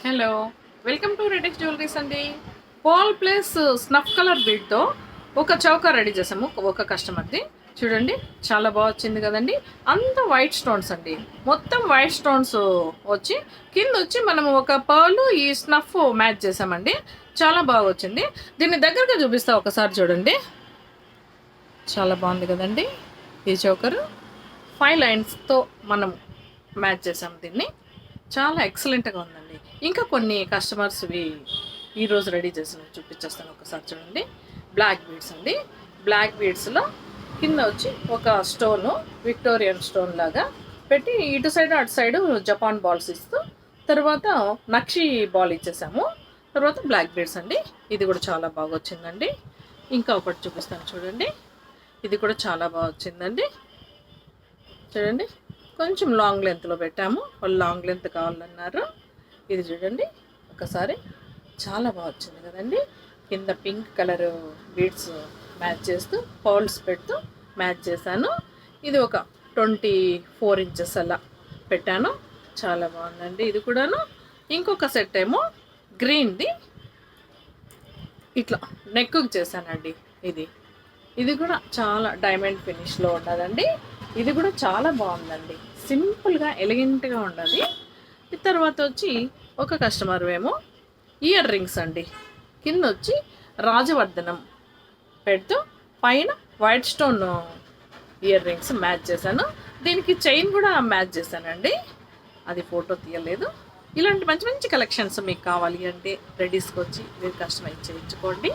Hello, welcome to redex jewelleries అండి. Paul plus snuff colour బీడ్తో ఒక చౌక రెడీ చేసాము ఒక కస్టమర్ది. చూడండి, చాలా బాగా వచ్చింది కదండి. అంతా వైట్ స్టోన్స్ అండి, మొత్తం వైట్ స్టోన్స్ వచ్చి కింద వచ్చి మనము ఒక పర్ల్ ఈ స్నఫ్ మ్యాచ్ చేసామండి. చాలా బాగా వచ్చింది. దీన్ని దగ్గరగా చూపిస్తా, ఒకసారి చూడండి. చాలా బాగుంది కదండి. ఈ చౌకరు 5 లైన్స్తో మనం మ్యాచ్ చేసాం దీన్ని. చాలా ఎక్సలెంట్గా ఉందండి. ఇంకా కొన్ని కస్టమర్స్వి ఈరోజు రెడీ చేసినవి చూపించేస్తాను, ఒకసారి చూడండి. బ్లాక్ బీడ్స్ అండి. బ్లాక్ బీడ్స్లో కింద వచ్చి ఒక స్టోను, విక్టోరియన్ స్టోన్ లాగా పెట్టి ఇటు సైడ్ అటు సైడు జపాన్ బాల్స్ ఇస్తూ తర్వాత నక్షి బాల్ ఇచ్చేసాము. తర్వాత బ్లాక్ బీడ్స్ అండి. ఇది కూడా చాలా బాగా వచ్చిందండి. ఇంకా ఒకటి చూపిస్తాను చూడండి. ఇది కూడా చాలా బాగా వచ్చిందండి. చూడండి, కొంచెం లాంగ్ లెంత్లో పెట్టాము, వాళ్ళు లాంగ్ లెంత్ కావాలన్నారు. ఇది చూడండి ఒకసారి, చాలా బాగా వచ్చింది కదండి. కింద పింక్ కలర్ బీడ్స్ మ్యాచ్ చేస్తూ పౌల్స్ పెడుతూ మ్యాచ్ చేశాను. ఇది ఒక 24 ఇంచెస్ అలా పెట్టాను. చాలా బాగుందండి ఇది కూడాను. ఇంకొక సెట్ ఏమో గ్రీన్ది ఇట్లా నెక్కు చేశానండి. ఇది కూడా చాలా డైమండ్ ఫినిష్లో ఉన్నదండి. ఇది కూడా చాలా బాగుందండి. సింపుల్గా ఎలిగెంట్గా ఉన్నది. తర్వాత వచ్చి ఒక కస్టమర్ ఏమో ఇయర్ రింగ్స్ అండి. కింద వచ్చి రాజవర్ధనం పెడుతూ పైన white stone ear rings match చేశాను. దీనికి చైన్ కూడా మ్యాచ్ చేశానండి. అది ఫోటో తీయలేదు. ఇలాంటి మంచి మంచి కలెక్షన్స్ మీకు కావాలి అంటే రెడీస్కి వచ్చి మీరు కస్టమైజ్ చేయించుకోండి.